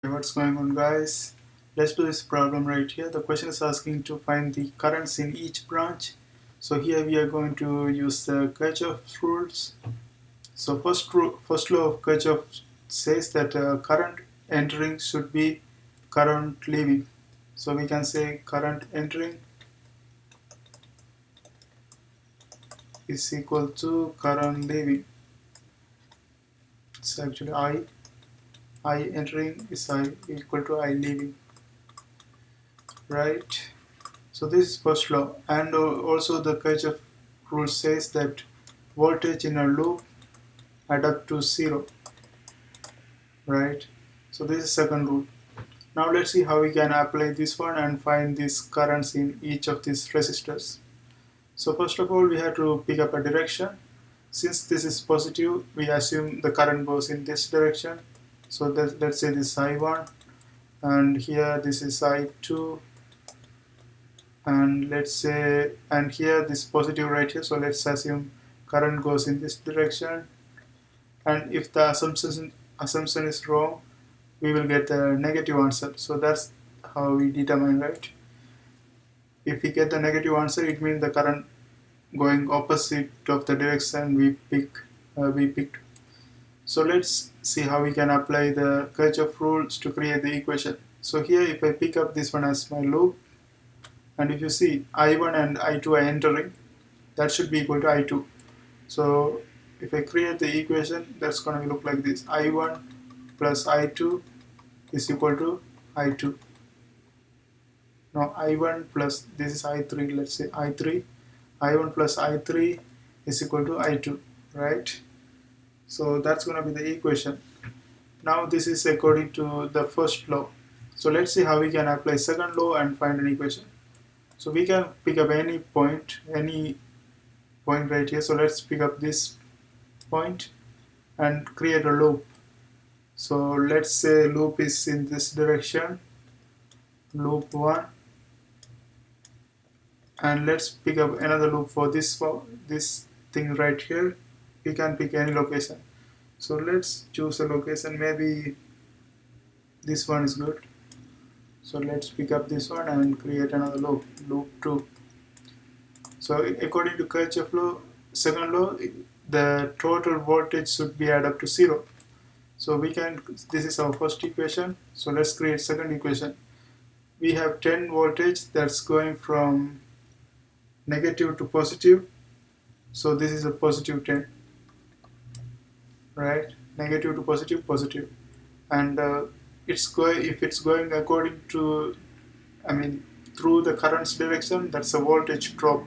What's going on, guys? Let's do this problem right here. The question is asking to find the currents in each branch. So here we are going to use the Kirchhoff rules. So first law of Kirchhoff says that current entering should be current leaving. So we can say current entering is equal to current leaving. It's actually I entering is I equal to I leaving, right? So this is first law, and also the Kirchhoff rule says that voltage in a loop add up to zero, right? So this is second rule. Now let's see how we can apply this one and find these currents in each of these resistors. So first of all, we have to pick up a direction. Since this is positive, we assume the current goes in this direction. So let's say this is I1, and here this is I2, and let's say, and here this positive right here, so let's assume current goes in this direction. And if the assumption is wrong, we will get a negative answer. So that's how we determine, right? If we get the negative answer, it means the current going opposite of the direction we picked. So let's see how we can apply the Kirchhoff rules to create the equation. So here, if I pick up this one as my loop, and if you see I1 and I2 are entering, that should be equal to I2. So if I create the equation, that's going to look like this: I1 plus I2 is equal to I2. Now I1 plus, this is I3, let's say I3, I1 plus I3 is equal to I2, right? So that's going to be the equation. Now this is according to the first law. So let's see how we can apply second law and find an equation. So we can pick up any point right here. So let's pick up this point and create a loop. So let's say loop is in this direction, loop 1, and let's pick up another loop for this thing right here. We can pick any location. So let's choose a location, maybe this one is good. So let's pick up this one and create another loop 2. So according to Kirchhoff law, second law, the total voltage should be add up to 0. So this is our first equation. So let's create second equation. We have 10 voltage that's going from negative to positive. So this is a positive 10, right? Negative to positive. And if it's going according to, through the current's direction, that's a voltage drop.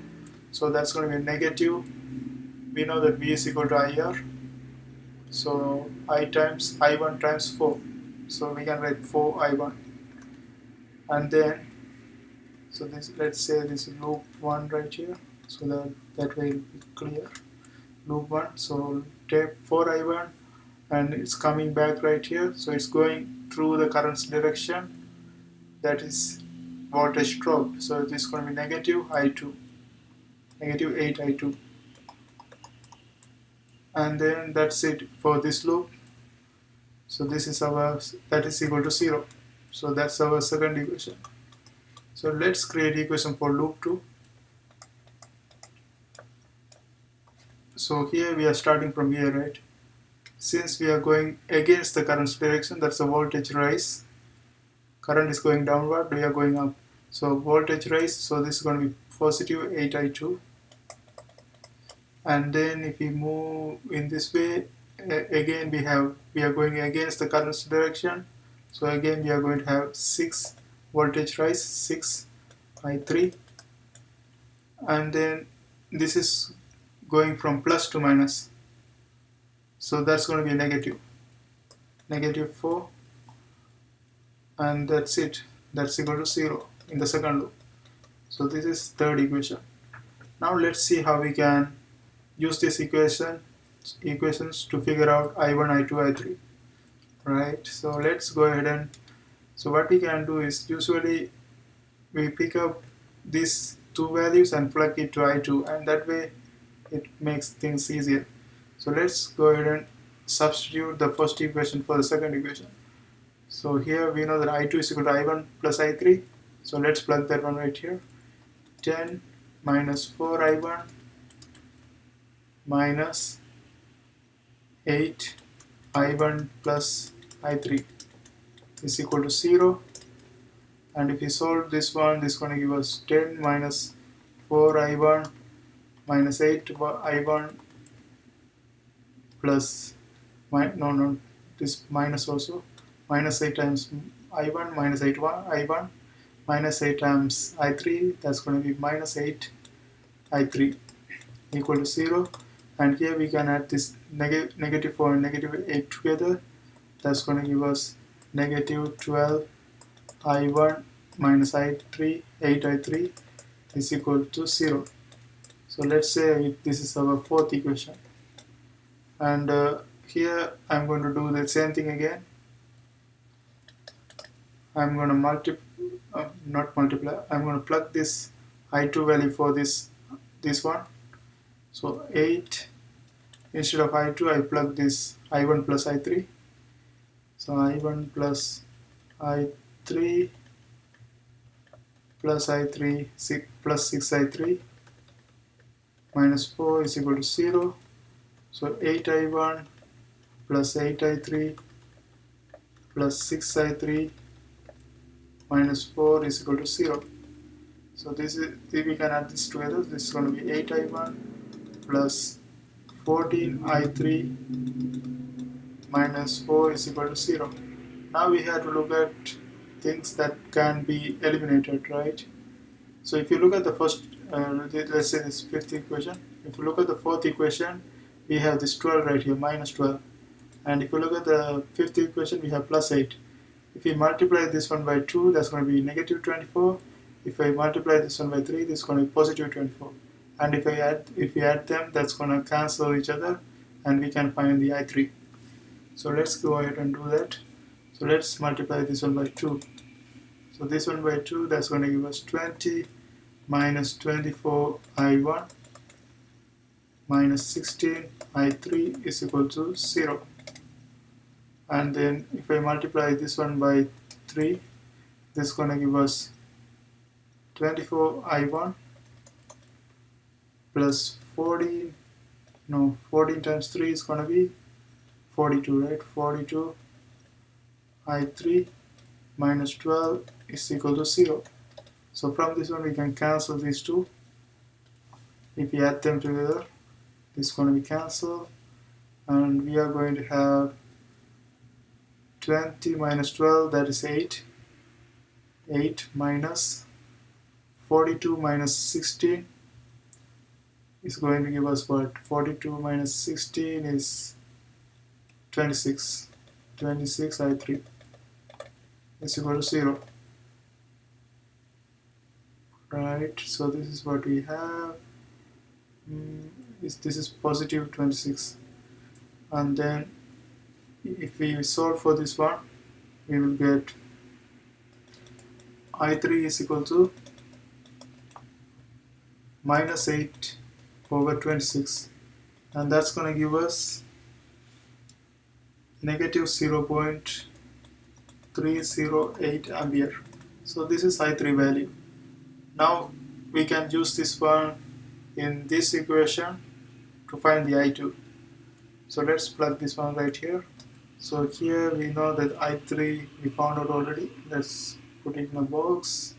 So that's going to be negative. We know that V is equal to IR. So I1 times 4. So we can write 4I1. And then, so this, let's say this is loop 1 right here. So that way it will be clear. Loop 1. So take 4I1 and it's coming back right here. So it's going through the current's direction. That is voltage drop. So this is going to be negative I2. Negative 8I2. And then that's it for this loop. So this is that is equal to 0. So that's our second equation. So let's create equation for loop 2. So here we are starting from here, right? Since we are going against the current's direction, that's a voltage rise. Current is going downward, we are going up. So voltage rise, so this is going to be positive 8I2. And then if we move in this way, again we are going against the current's direction. So again we are going to have 6 voltage rise, 6I3. And then this is going from plus to minus. So that's going to be negative 4. And that's it. That's equal to 0 in the second loop. So this is third equation. Now let's see how we can use this equations to figure out I1, I2, I3. Right? So let's go ahead and, so what we can do is, usually we pick up these two values and plug it to I2, and that way it makes things easier. So let's go ahead and substitute the first equation for the second equation. So here we know that I2 is equal to I1 plus I3. So let's plug that one right here. 10 minus 4 I1 minus 8 I1 plus I3 is equal to 0. And if we solve this one, this is going to give us 10 minus 4 I1 minus 8 I1 plus, this minus also, minus 8 times I1 minus 8 I1 minus 8 times I3, that's going to be minus 8 I3 equal to 0. And here we can add this negative 4 and negative 8 together. That's going to give us negative 12 I1 minus I3, 8 I3 is equal to 0. So let's say this is our fourth equation. And here I'm going to do the same thing again. I'm going to I'm going to plug this I2 value for this one. So 8, instead of I2 I plug this I1 plus I3. So I1 plus I3 plus I3 plus 6I3 minus 4 is equal to 0. So 8I1 plus 8I3 plus 6I3 minus 4 is equal to 0. So this is, we can add this together. This is going to be 8I1 plus 14I3 minus 4 is equal to 0. Now we have to look at things that can be eliminated, right? So if you look at the first, let's say this fifth equation. If you look at the fourth equation, we have this 12 right here, minus 12. And if you look at the fifth equation, we have plus 8. If we multiply this one by 2, that's going to be negative 24. If I multiply this one by 3, this is going to be positive 24. And if we add them, that's going to cancel each other, and we can find the I3. So let's go ahead and do that. So let's multiply this one by 2. So this one by 2, that's going to give us 20 minus 24 I1 minus 16 I3 is equal to 0. And then if I multiply this one by 3, this is going to give us 24 I1 plus 14 times 3 is going to be 42, right? 42 I3 minus 12 is equal to 0. So from this one we can cancel these two. If we add them together, this is going to be cancelled, and we are going to have 20 minus 12, that is 8. 8 minus 42 minus 16 is going to give us what? 42 minus 16 is 26. 26 I3 is equal to 0. Right, so this is what we have. This is positive 26. And then if we solve for this one, we will get I3 is equal to minus 8 over 26, and that's going to give us negative 0.308 ampere. So this is I3 value. Now we can use this one in this equation to find the I2. So let's plug this one right here. So here we know that I3 we found out already. Let's put it in a box,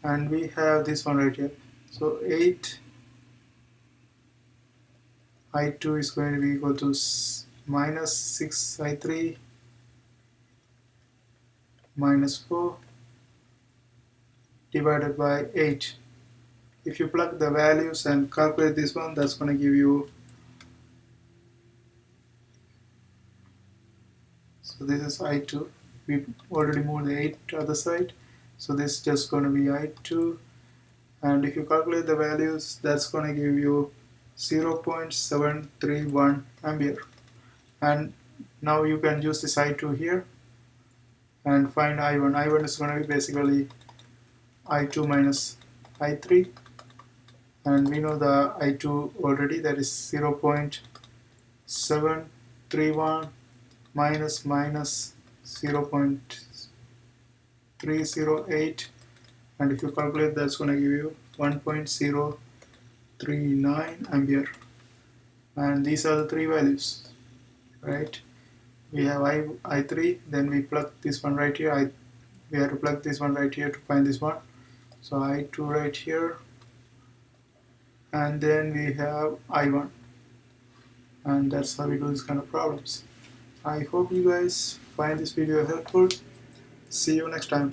and we have this one right here. So 8 I2 is going to be equal to minus 6 I3 minus 4 divided by 8. If you plug the values and calculate this one, that's going to give you, so this is I2. We already moved the 8 to the other side, so this is just going to be I2, and if you calculate the values, that's going to give you 0.731 ampere. And now you can use this I2 here and find I1. I1 is going to be basically I2 minus I3, and we know the I2 already, that is 0.731 minus 0.308, and if you calculate, that's going to give you 1.039 ampere. And these are the three values, right? We have I3, then we plug this one right here. We have to plug this one right here to find this one. So I2 right here, and then we have I1, and that's how we do this kind of problems. I hope you guys find this video helpful. See you next time.